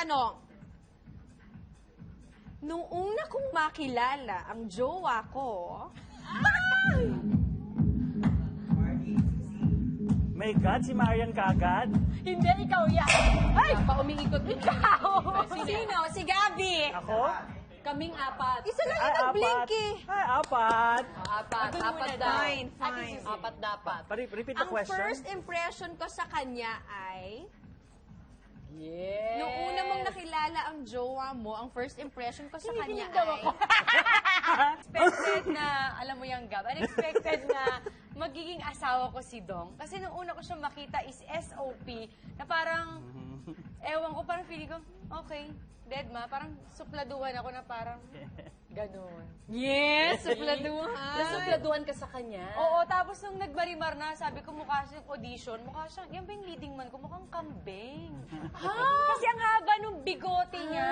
tanong. Nung una kong makilala ang jowa ko, My God, si Marian kagad? Hindi, ikaw yan. Ay! Pa umiikot ikaw. sino? Si Gabi. Ako? Kaming apat. Isa lang Ay, yung nag-blink apat. eh. Ay, apat. Apat. Doon Apat muna daw. Fine, fine. Apat dapat. Repeat the Ang question. first impression ko sa kanya ay, Yes. nung una mong nakilala ang jowa mo, ang first impression ko sa kanya Kinikilig daw ay, ako. Unexpected na, alam mo yung Gab, unexpected na magiging asawa ko si Dong. Kasi nung una ko siya makita is SOP, na parang, ewan ko, parang feeling ko, okay, dead ma, parang supladuhan ako na parang, ganun. yes, supladuhan. Nasupladuhan ka sa kanya? Oo, tapos nung nagmarimar na, sabi ko mukha siyang audition, mukha siyang, yan ba yung leading man ko, mukhang kambing. Kasi ang haba nung bigote niya.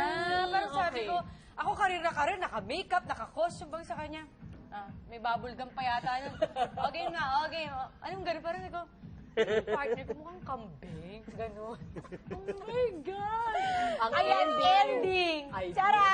Parang sabi ko, ako karir na karir, naka-makeup, naka-costume bang sa kanya. May bubble gum pa yata. Okay na, okay. Anong gano'n? Parang ko, yung partner ko mukhang kambing. Gano'n. Oh my God! Ang ending! Charot!